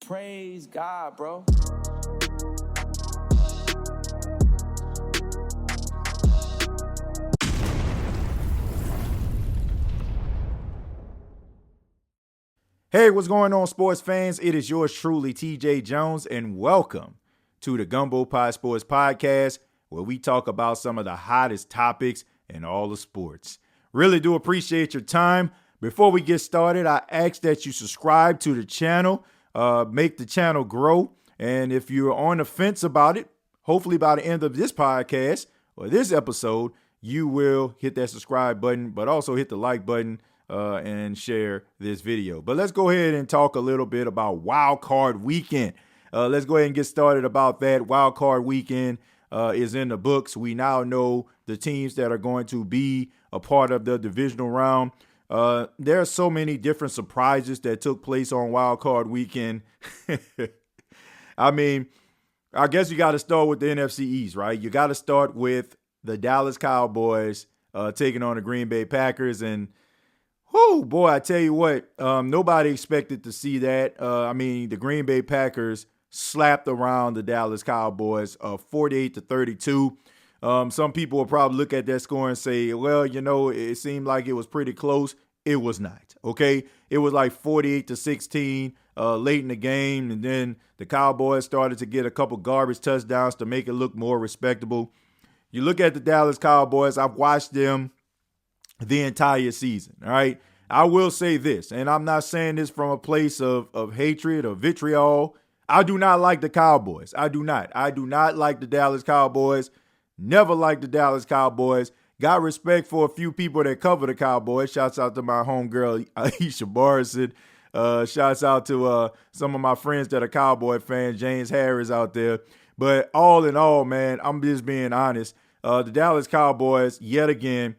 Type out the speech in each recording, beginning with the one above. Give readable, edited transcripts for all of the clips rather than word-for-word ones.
Praise God, bro. Hey, what's going on, sports fans? It is yours truly, TJ Jones, and welcome to the Gumbo Pod Sports Podcast, where we talk about some of the hottest topics in all the sports. Really do appreciate your time. Before we get started, I ask that you subscribe to the channel, make the channel grow, and if you're on the fence about it, hopefully by the end of this podcast or this episode, you will hit that subscribe button, but also hit the like button and share this video. But let's go ahead and talk a little bit about Wildcard Weekend. Let's go ahead and get started about that. Wildcard Weekend is in the books. We now know the teams that are going to be a part of the divisional round. There are so many different surprises that took place on Wildcard Weekend. I mean, I guess you got to start with the NFC East, right? You got to start with the Dallas Cowboys taking on the Green Bay Packers. And whoo, boy, I tell you what, nobody expected to see that. I mean, the Green Bay Packers slapped around the Dallas Cowboys 48-32. Some people will probably look at that score and say, well, you know, it seemed like it was pretty close. It was not, okay? It was like 48-16 late in the game, and then the Cowboys started to get a couple garbage touchdowns to make it look more respectable. You look at the Dallas Cowboys, I've watched them the entire season, all right? I will say this, and I'm not saying this from a place of hatred or vitriol. I do not like the Cowboys. I do not like the Dallas Cowboys. Never liked the Dallas Cowboys. Got respect for a few people that cover the Cowboys. Shouts out to my homegirl, Aisha Barrison. Shouts out to some of my friends that are Cowboy fans, James Harris out there. But all in all, man, I'm just being honest. The Dallas Cowboys, yet again,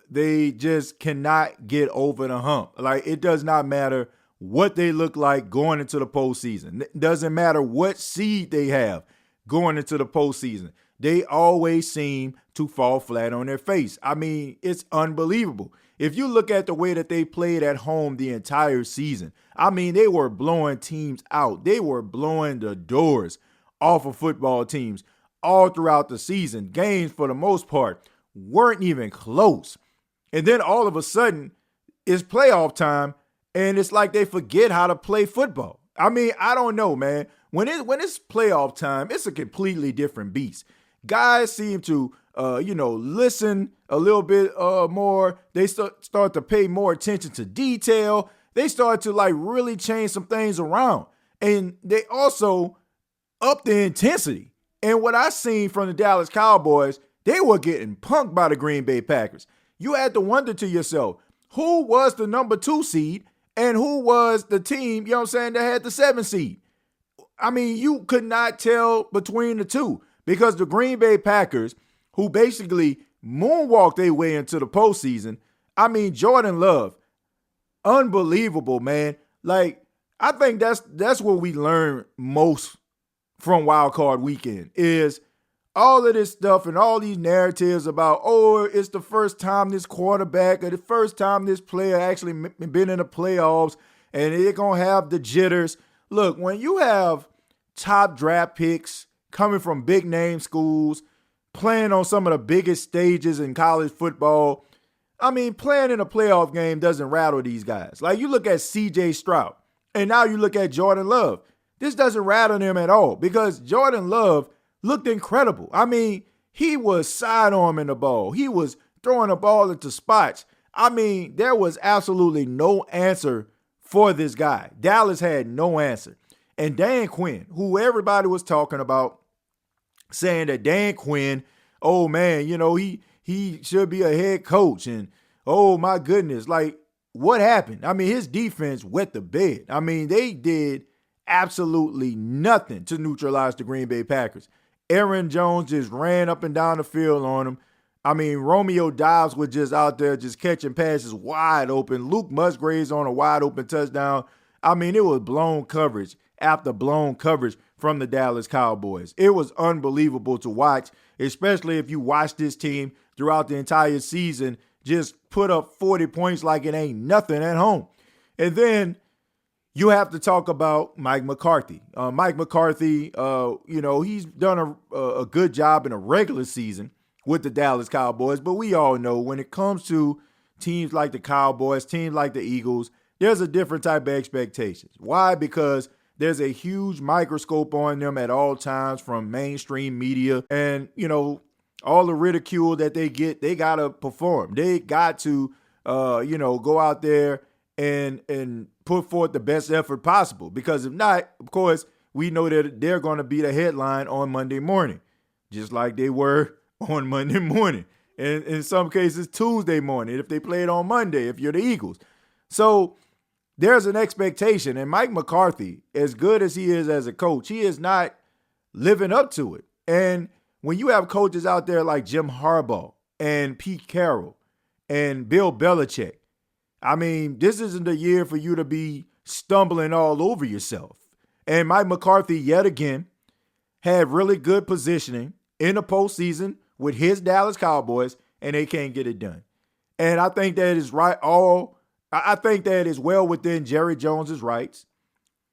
they just cannot get over the hump. Like, it does not matter what they look like going into the postseason. It doesn't matter what seed they have going into the postseason. They always seem to fall flat on their face. I mean, it's unbelievable. If you look at the way that they played at home the entire season, I mean, they were blowing teams out. They were blowing the doors off of football teams all throughout the season. Games, for the most part, weren't even close. And then all of a sudden, it's playoff time, and it's like they forget how to play football. I mean, I don't know, man. When it's playoff time, it's a completely different beast. Guys seem to, listen a little bit more. They start to pay more attention to detail. They start to, really change some things around. And they also up the intensity. And what I seen from the Dallas Cowboys, they were getting punked by the Green Bay Packers. You had to wonder to yourself, who was the number 2 seed and who was the team, that had the 7 seed? I mean, you could not tell between the two because the Green Bay Packers, who basically moonwalked their way into the postseason, I mean, Jordan Love, unbelievable, man. Like, I think that's what we learn most from Wildcard Weekend is all of this stuff and all these narratives about, it's the first time this quarterback or the first time this player actually been in the playoffs and they're going to have the jitters. Look, when you have top draft picks coming from big name schools, playing on some of the biggest stages in college football, I mean, playing in a playoff game doesn't rattle these guys. Like, you look at C.J. Stroud and now you look at Jordan Love. This doesn't rattle them at all because Jordan Love looked incredible. I mean, he was sidearming the ball. He was throwing the ball into spots. I mean, there was absolutely no answer for this guy. Dallas had no answer. And Dan Quinn, who everybody was talking about, saying that Dan Quinn, oh man, he should be a head coach. And oh my goodness, like, what happened? I mean, his defense wet the bed. I mean, they did absolutely nothing to neutralize the Green Bay Packers. Aaron Jones just ran up and down the field on him. I mean, Romeo Doubs was just out there just catching passes wide open. Luke Musgraves on a wide open touchdown. I mean, it was blown coverage after blown coverage from the Dallas Cowboys. It was unbelievable to watch, especially if you watch this team throughout the entire season just put up 40 points like it ain't nothing at home. And then you have to talk about Mike McCarthy. Mike McCarthy, he's done a good job in a regular season with the Dallas Cowboys, but we all know when it comes to teams like the Cowboys, teams like the Eagles, there's a different type of expectations. Why? Because there's a huge microscope on them at all times from mainstream media. And, all the ridicule that they get, they got to perform. They got to, go out there and put forth the best effort possible. Because if not, of course, we know that they're going to be the headline on Monday morning, just like they were on Monday morning. And in some cases, Tuesday morning, if they played on Monday, if you're the Eagles. So there's an expectation. And Mike McCarthy, as good as he is as a coach, he is not living up to it. And when you have coaches out there like Jim Harbaugh and Pete Carroll and Bill Belichick, I mean, this isn't the year for you to be stumbling all over yourself. And Mike McCarthy, yet again, had really good positioning in the postseason with his Dallas Cowboys, and they can't get it done. And I think that is right. I think that is well within Jerry Jones's rights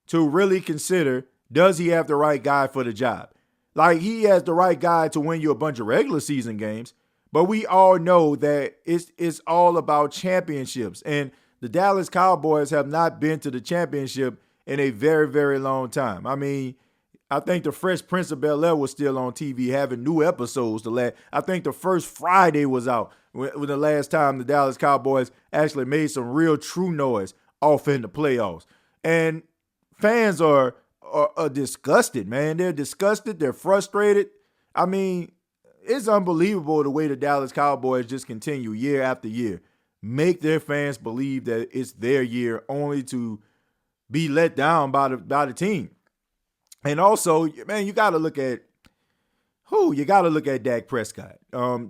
to really consider, does he have the right guy for the job? Like, he has the right guy to win you a bunch of regular season games, but we all know that it's all about championships. And the Dallas Cowboys have not been to the championship in a very, very long time. I mean, I think the Fresh Prince of Bel-Air was still on TV having new episodes. I think the first Friday was out when the last time the Dallas Cowboys actually made some real true noise off in the playoffs. And fans are disgusted, man. They're disgusted. They're frustrated. I mean, it's unbelievable the way the Dallas Cowboys just continue year after year, make their fans believe that it's their year only to be let down by the team. And also, man, you got to look at Dak Prescott.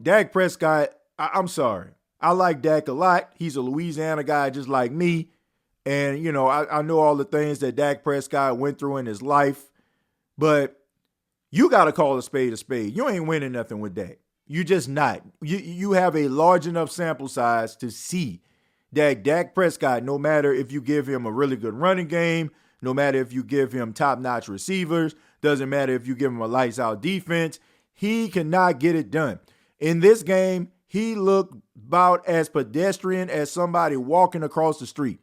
Dak Prescott, I'm sorry. I like Dak a lot. He's a Louisiana guy just like me. And, I know all the things that Dak Prescott went through in his life. But you got to call a spade a spade. You ain't winning nothing with Dak. You just not. You have a large enough sample size to see that Dak Prescott, no matter if you give him a really good running game, no matter if you give him top-notch receivers, doesn't matter if you give him a lights-out defense, he cannot get it done. In this game, he looked about as pedestrian as somebody walking across the street.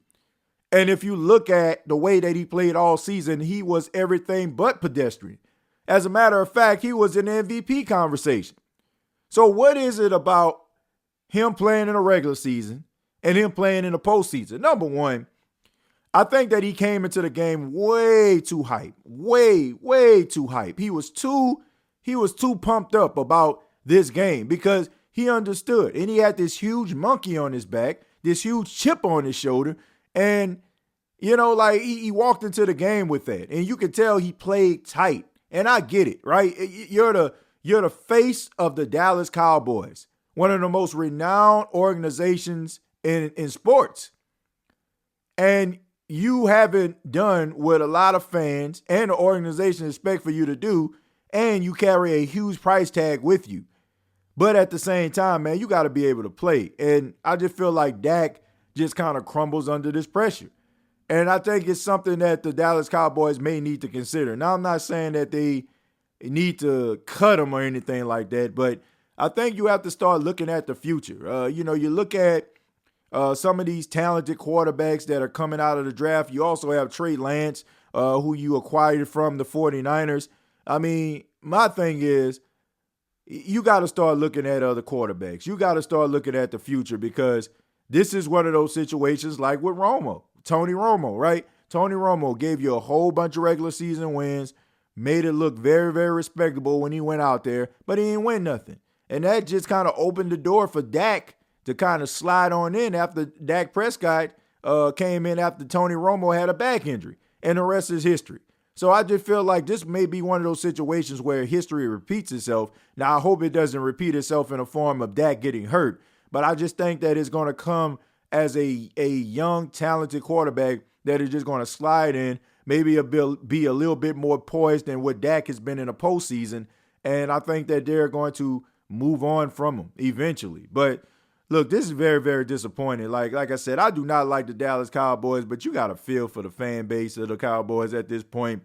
And if you look at the way that he played all season, he was everything but pedestrian. As a matter of fact, he was in the MVP conversation. So what is it about him playing in a regular season and him playing in the postseason? Number one, I think that he came into the game way too hype, way too hype. He was too pumped up about this game because he understood. And he had this huge monkey on his back, this huge chip on his shoulder. And, he walked into the game with that. And you could tell he played tight. And I get it, right? You're the face of the Dallas Cowboys, one of the most renowned organizations in sports. And you haven't done what a lot of fans and the organization expect for you to do, and you carry a huge price tag with you. But at the same time, man, you got to be able to play. And I just feel like Dak just kind of crumbles under this pressure. And I think it's something that the Dallas Cowboys may need to consider. Now, I'm not saying that they need to cut him or anything like that, but I think you have to start looking at the future. You look at some of these talented quarterbacks that are coming out of the draft. You also have Trey Lance, who you acquired from the 49ers. I mean, my thing is, you got to start looking at other quarterbacks. You got to start looking at the future because this is one of those situations like with Tony Romo, right? Tony Romo gave you a whole bunch of regular season wins, made it look very, very respectable when he went out there, but he didn't win nothing. And that just kind of opened the door for Dak to kind of slide on in after Dak Prescott came in after Tony Romo had a back injury. And the rest is history. So I just feel like this may be one of those situations where history repeats itself. Now, I hope it doesn't repeat itself in the form of Dak getting hurt. But I just think that it's going to come as a young, talented quarterback that is just going to slide in, maybe be a little bit more poised than what Dak has been in the postseason. And I think that they're going to move on from him eventually. But look, this is very, very disappointing. Like I said, I do not like the Dallas Cowboys, but you got to feel for the fan base of the Cowboys at this point.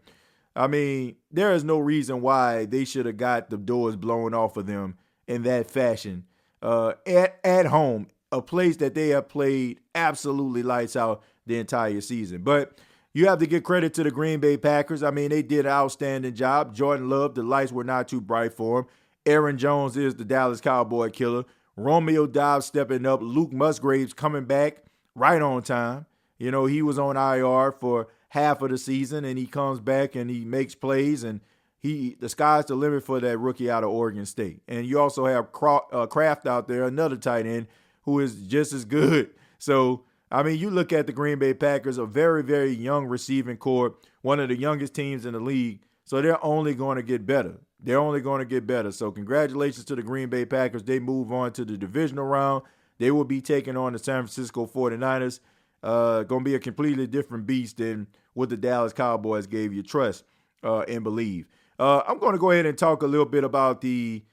I mean, there is no reason why they should have got the doors blown off of them in that fashion at home, a place that they have played absolutely lights out the entire season. But you have to give credit to the Green Bay Packers. I mean, they did an outstanding job. Jordan Love, the lights were not too bright for him. Aaron Jones is the Dallas Cowboy killer. Romeo Dobbs stepping up. Luke Musgraves coming back right on time. You know, he was on IR for half of the season, and he comes back and he makes plays, and the sky's the limit for that rookie out of Oregon State. And you also have Kraft out there, another tight end, who is just as good. So, I mean, you look at the Green Bay Packers, a very, very young receiving corps, one of the youngest teams in the league. So they're only going to get better. They're only going to get better. So congratulations to the Green Bay Packers. They move on to the divisional round. They will be taking on the San Francisco 49ers. Going to be a completely different beast than what the Dallas Cowboys gave you trust and believe. I'm going to go ahead and talk a little bit about the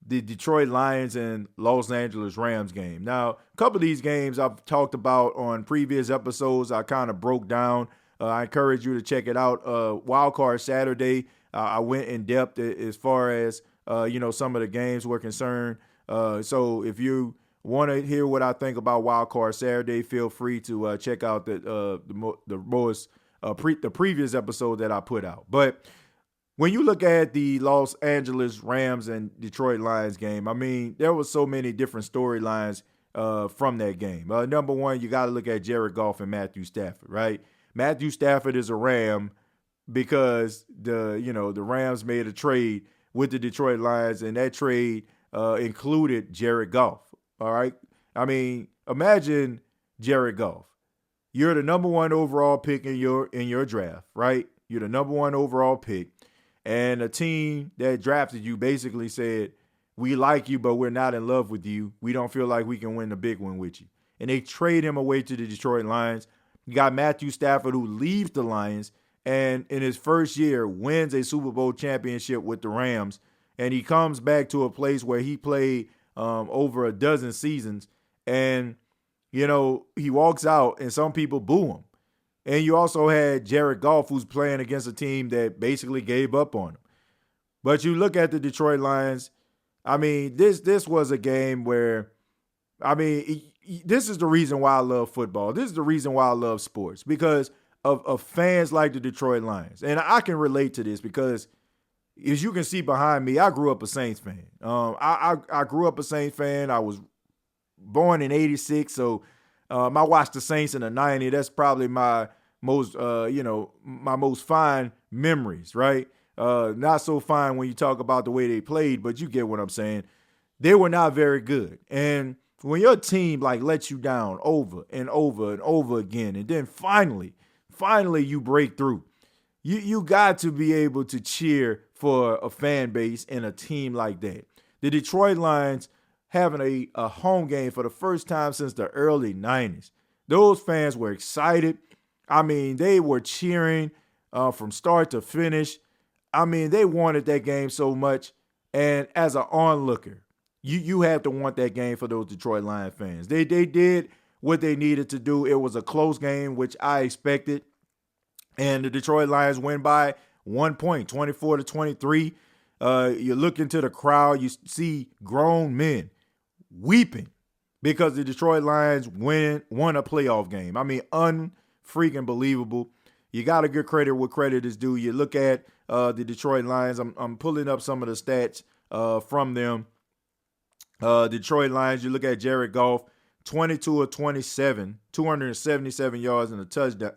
Detroit Lions and Los Angeles Rams game. Now, a couple of these games I've talked about on previous episodes. I kind of broke down. I encourage you to check it out. Wildcard Saturday, I went in depth as far as some of the games were concerned. So if you want to hear what I think about Wildcard Saturday, feel free to check out the previous episode that I put out. But when you look at the Los Angeles Rams and Detroit Lions game, I mean, there was so many different storylines from that game. Number one, you got to look at Jared Goff and Matthew Stafford, right? Matthew Stafford is a Ram because the Rams made a trade with the Detroit Lions, and that trade included Jared Goff. All right. I mean, imagine Jared Goff. You're the number one overall pick in your draft, right? You're the number one overall pick. And a team that drafted you basically said, we like you, but we're not in love with you. We don't feel like we can win the big one with you. And they trade him away to the Detroit Lions. You got Matthew Stafford, who leaves the Lions and in his first year wins a Super Bowl championship with the Rams. And he comes back to a place where he played over a dozen seasons. And, he walks out and some people boo him. And you also had Jared Goff, who's playing against a team that basically gave up on him. But you look at the Detroit Lions, I mean, this was a game where, I mean, this is the reason why I love football. This is the reason why I love sports, because of fans like the Detroit Lions. And I can relate to this because, as you can see behind me, I grew up a Saints fan. I grew up a Saints fan. I was born in 86, so I watched the Saints in the 90s. That's probably my most, my most fine memories, right? Not so fine when you talk about the way they played, but you get what I'm saying. They were not very good. And when your team lets you down over and over and over again, and then finally you break through, you got to be able to cheer for a fan base and a team like that. The Detroit Lions having a home game for the first time since the early 90s. Those fans were excited. I mean, they were cheering from start to finish. I mean, they wanted that game so much. And as an onlooker, you have to want that game for those Detroit Lions fans. They did what they needed to do. It was a close game, which I expected. And the Detroit Lions win by 1 point, 24-23. You look into the crowd, you see grown men weeping because the Detroit Lions won a playoff game. I mean, unfreaking believable. You got to give credit where credit is due. You look at the Detroit Lions. I'm pulling up some of the stats from them. Detroit Lions, you look at Jared Goff, 22 of 27, 277 yards and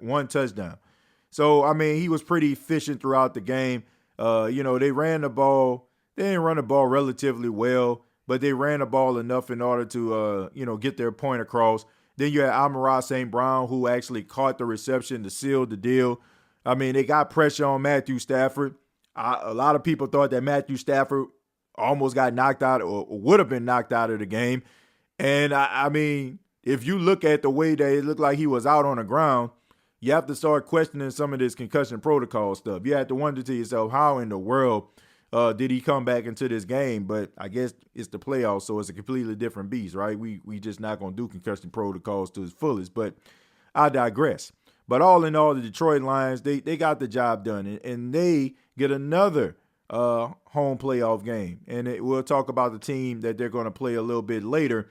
one touchdown. So, I mean, he was pretty efficient throughout the game. They ran the ball. They didn't run the ball relatively well, but they ran the ball enough in order to, get their point across. Then you had Amon-Ra St. Brown, who actually caught the reception to seal the deal. I mean, they got pressure on Matthew Stafford. A lot of people thought that Matthew Stafford almost got knocked out or would have been knocked out of the game. And, I mean, if you look at the way that it looked like he was out on the ground, you have to start questioning some of this concussion protocol stuff. You have to wonder to yourself, how in the world did he come back into this game. But I guess it's the playoffs, so it's a completely different beast, right? We just not going to do concussion protocols to its fullest. But I digress. But all in all, the Detroit Lions, they got the job done, and they get another home playoff game. And we'll talk about the team that they're going to play a little bit later.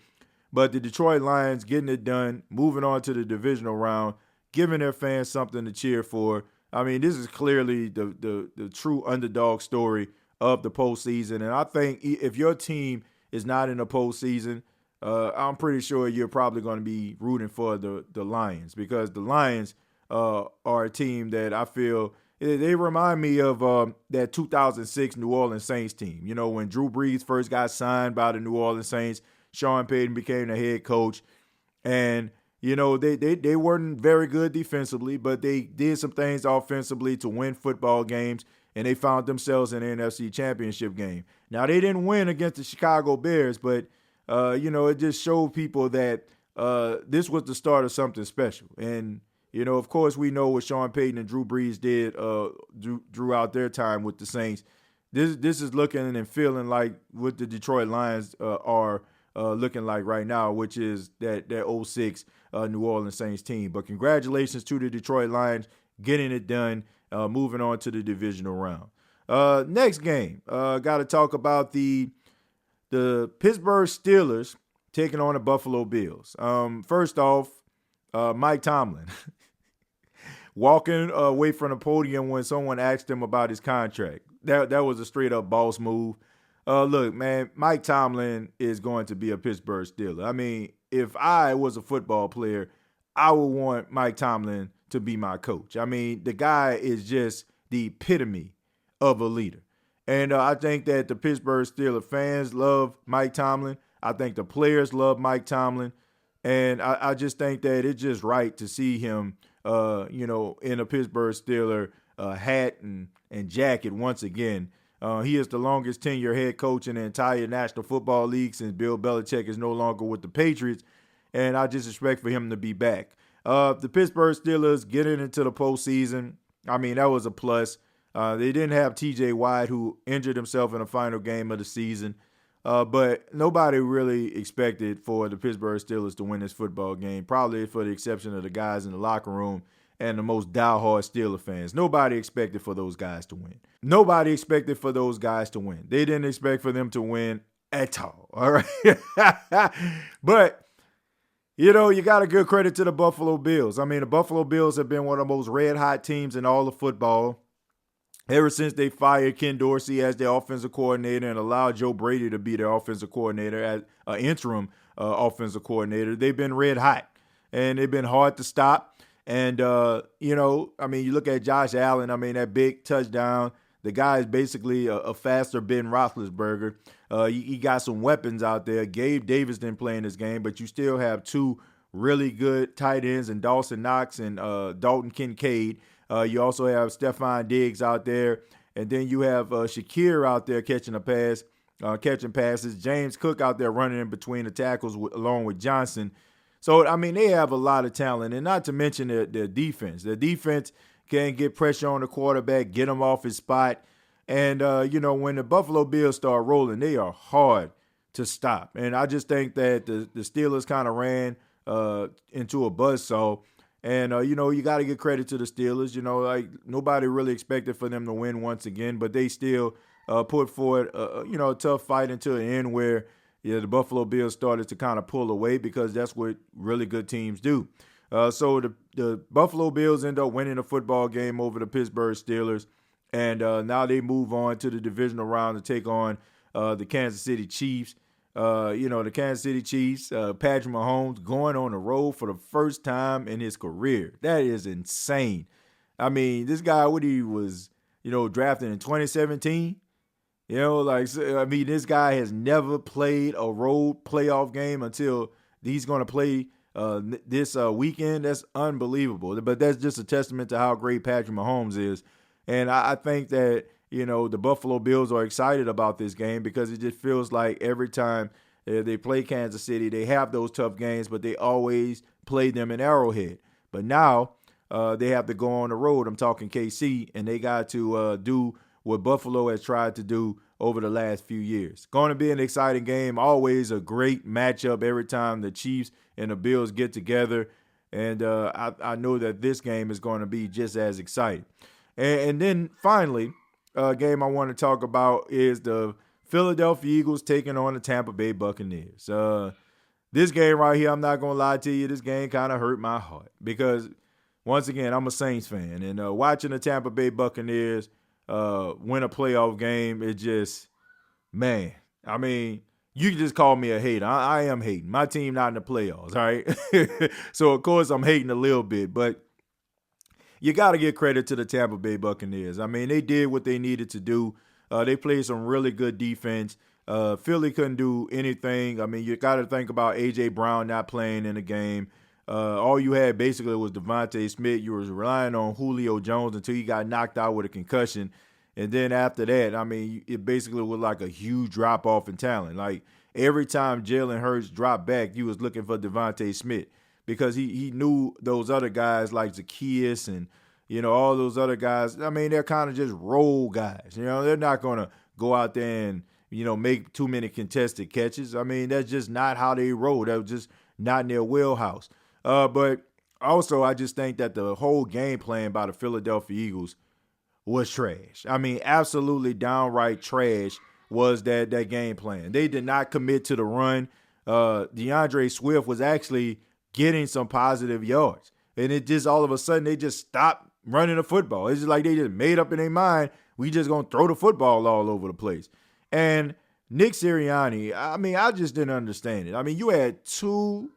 But the Detroit Lions getting it done, moving on to the divisional round, giving their fans something to cheer for. I mean, this is clearly the true underdog story of the postseason. And I think if your team is not in the postseason, I'm pretty sure you're probably going to be rooting for the Lions, because the Lions are a team that I feel they remind me of that 2006 New Orleans Saints team. You know, when Drew Brees first got signed by the New Orleans Saints, Sean Payton became the head coach, and you know they weren't very good defensively, but they did some things offensively to win football games, and they found themselves in the NFC Championship game. Now, they didn't win against the Chicago Bears, but you know, it just showed people that this was the start of something special. And you know, of course, we know what Sean Payton and Drew Brees did throughout their time with the Saints. This is looking and feeling like what the Detroit Lions are looking like right now, which is that 06 New Orleans Saints team. But congratulations to the Detroit Lions getting it done, moving on to the divisional round. Next game, got to talk about the Pittsburgh Steelers taking on the Buffalo Bills. First off, Mike Tomlin walking away from the podium when someone asked him about his contract. That was a straight up boss move. Look, man, Mike Tomlin is going to be a Pittsburgh Steeler. I mean, if I was a football player, I would want Mike Tomlin to be my coach. I mean, the guy is just the epitome of a leader. And I think that the Pittsburgh Steelers fans love Mike Tomlin. I think the players love Mike Tomlin. And I just think that it's just right to see him, you know, in a Pittsburgh Steeler hat and jacket once again. He is the longest tenure head coach in the entire National Football League since Bill Belichick is no longer with the Patriots. And I just expect for him to be back. The Pittsburgh Steelers getting into the postseason, I mean, that was a plus. They didn't have T.J. Watt, who injured himself in the final game of the season. But nobody really expected for the Pittsburgh Steelers to win this football game, probably for the exception of the guys in the locker room and the most diehard Steeler fans. Nobody expected for those guys to win. Nobody expected for those guys to win. They didn't expect for them to win at all right? But, you know, you got to give credit to the Buffalo Bills. I mean, the Buffalo Bills have been one of the most red-hot teams in all of football ever since they fired Ken Dorsey as their offensive coordinator and allowed Joe Brady to be their offensive coordinator as an interim offensive coordinator. They've been red hot, and they've been hard to stop. And, you know, I mean, you look at Josh Allen, I mean, that big touchdown. The guy is basically a faster Ben Roethlisberger. He got some weapons out there. Gabe Davis didn't play in this game, but you still have two really good tight ends in Dawson Knox and Dalton Kincaid. You also have Stephon Diggs out there, and then you have Shakir out there catching passes. James Cook out there running in between the tackles along with Johnson. So, I mean, they have a lot of talent, and not to mention their defense. Their defense can get pressure on the quarterback, get him off his spot. And, you know, when the Buffalo Bills start rolling, they are hard to stop. And I just think that the Steelers kind of ran into a buzzsaw. And, you know, you got to give credit to the Steelers. You know, like nobody really expected for them to win once again, but they still put forward, you know, a tough fight until the end where the Buffalo Bills started to kind of pull away, because that's what really good teams do. So the Buffalo Bills end up winning a football game over the Pittsburgh Steelers, and now they move on to the divisional round to take on the Kansas City Chiefs. You know, the Kansas City Chiefs, Patrick Mahomes going on the road for the first time in his career. That is insane. I mean, this guy, what he was, you know, drafted in 2017. You know, like, I mean, this guy has never played a road playoff game until he's going to play this weekend. That's unbelievable. But that's just a testament to how great Patrick Mahomes is. And I think that, you know, the Buffalo Bills are excited about this game, because it just feels like every time they play Kansas City, they have those tough games, but they always play them in Arrowhead. But now they have to go on the road. I'm talking KC, and they got to do what Buffalo has tried to do over the last few years. Going to be an exciting game. Always a great matchup every time the Chiefs and the Bills get together. And I know that this game is going to be just as exciting. And then finally, a game I want to talk about is the Philadelphia Eagles taking on the Tampa Bay Buccaneers. This game right here, I'm not going to lie to you, this game kind of hurt my heart because, once again, I'm a Saints fan. And watching the Tampa Bay Buccaneers win a playoff game, it just, man, I mean, you can just call me a hater. I am hating. My team not in the playoffs, all right? So, of course, I'm hating a little bit, but you got to give credit to the Tampa Bay Buccaneers. I mean, they did what they needed to do. They played some really good defense. Philly couldn't do anything. I mean, you got to think about A.J. Brown not playing in the game. All you had basically was Devontae Smith. You was relying on Julio Jones until he got knocked out with a concussion. And then after that, I mean, it basically was like a huge drop-off in talent. Like, every time Jalen Hurts dropped back, you was looking for Devontae Smith because he knew those other guys like Zacchaeus and, all those other guys. I mean, they're kind of just role guys. They're not going to go out there and, make too many contested catches. I mean, that's just not how they roll. That was just not in their wheelhouse. But also, I just think that the whole game plan by the Philadelphia Eagles was trash. I mean, absolutely downright trash was that game plan. They did not commit to the run. DeAndre Swift was actually getting some positive yards. And it just all of a sudden, they just stopped running the football. It's just like they just made up in their mind, we just going to throw the football all over the place. And Nick Sirianni, I mean, I just didn't understand it. I mean, you had two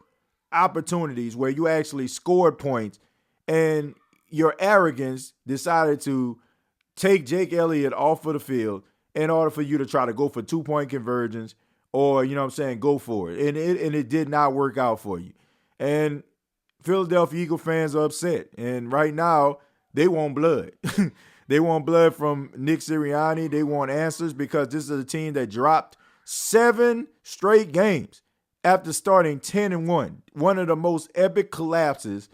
opportunities where you actually scored points and your arrogance decided to take Jake Elliott off of the field in order for you to try to go for 2-point conversions or, go for it. And it did not work out for you. And Philadelphia Eagle fans are upset. And right now, they want blood. They want blood from Nick Sirianni. They want answers because this is a team that dropped 7 straight games after starting 10-1. One of the most epic collapses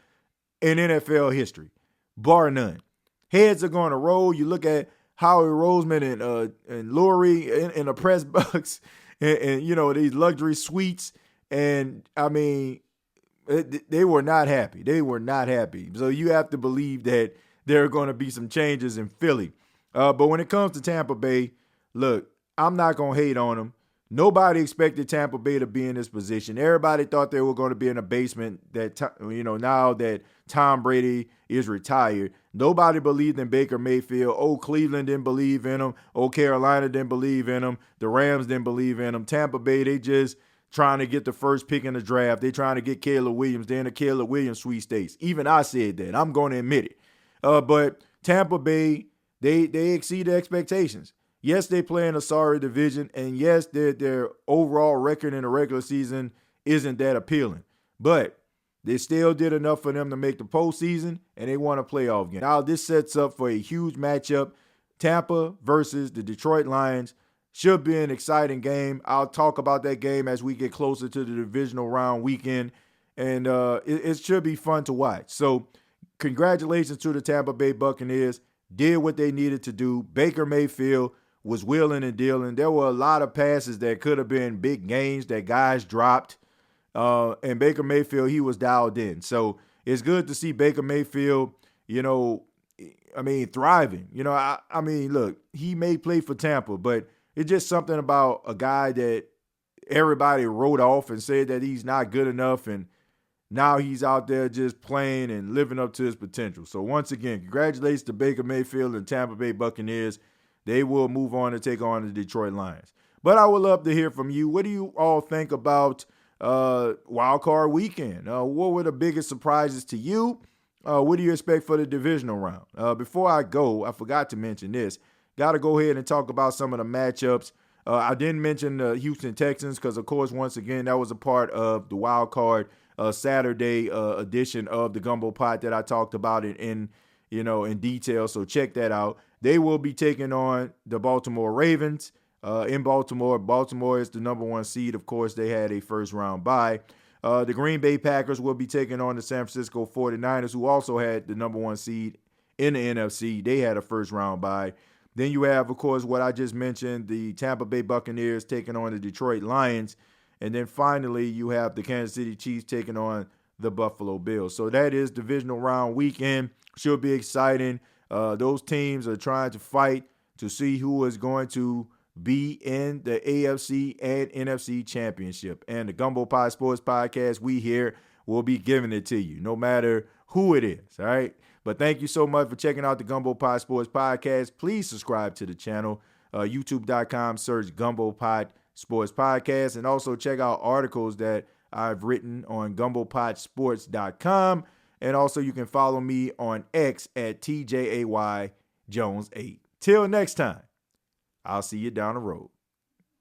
in NFL history, bar none. Heads are going to roll. You look at Howie Roseman and Lurie in the press box and these luxury suites. And, I mean, they were not happy. They were not happy. So you have to believe that there are going to be some changes in Philly. But when it comes to Tampa Bay, look, I'm not going to hate on them. Nobody expected Tampa Bay to be in this position. Everybody thought they were going to be in a basement that, now that Tom Brady is retired. Nobody believed in Baker Mayfield. Oh, Cleveland didn't believe in him. Oh, Carolina didn't believe in him. The Rams didn't believe in him. Tampa Bay, they just trying to get the first pick in the draft. They trying to get Caleb Williams. They're in the Caleb Williams sweepstakes. Even I said that. I'm going to admit it. But Tampa Bay, they exceed expectations. Yes, they play in a sorry division, and yes, their overall record in the regular season isn't that appealing. But they still did enough for them to make the postseason, and they won a playoff game. Now, this sets up for a huge matchup. Tampa versus the Detroit Lions should be an exciting game. I'll talk about that game as we get closer to the divisional round weekend, and it should be fun to watch. So, congratulations to the Tampa Bay Buccaneers. Did what they needed to do. Baker Mayfield was wheeling and dealing. There were a lot of passes that could have been big gains that guys dropped. And Baker Mayfield, he was dialed in. So it's good to see Baker Mayfield, thriving. I mean, look, he may play for Tampa, but it's just something about a guy that everybody wrote off and said that he's not good enough. And now he's out there just playing and living up to his potential. So once again, congratulations to Baker Mayfield and Tampa Bay Buccaneers. They will move on to take on the Detroit Lions. But I would love to hear from you. What do you all think about Wildcard weekend? What were the biggest surprises to you? What do you expect for the divisional round? Before I go, I forgot to mention this. Got to go ahead and talk about some of the matchups. I didn't mention the Houston Texans because, of course, once again, that was a part of the Wildcard Saturday edition of the Gumbo Pot that I talked about in detail. So check that out. They will be taking on the Baltimore Ravens in Baltimore. Baltimore is the number 1 seed. Of course, they had a first-round bye. The Green Bay Packers will be taking on the San Francisco 49ers, who also had the number 1 seed in the NFC. They had a first-round bye. Then you have, of course, what I just mentioned, the Tampa Bay Buccaneers taking on the Detroit Lions. And then finally, you have the Kansas City Chiefs taking on the Buffalo Bills. So that is divisional round weekend. Should be exciting. Those teams are trying to fight to see who is going to be in the AFC and NFC championship. And the Gumbo Pie Sports Podcast, we here will be giving it to you, no matter who it is, all right? But thank you so much for checking out the Gumbo Pie Sports Podcast. Please subscribe to the channel, youtube.com, search Gumbo Pie Sports Podcast, and also check out articles that I've written on gumbopodsports.com. And also you can follow me on X at TJAY Jones 8. Till next time, I'll see you down the road.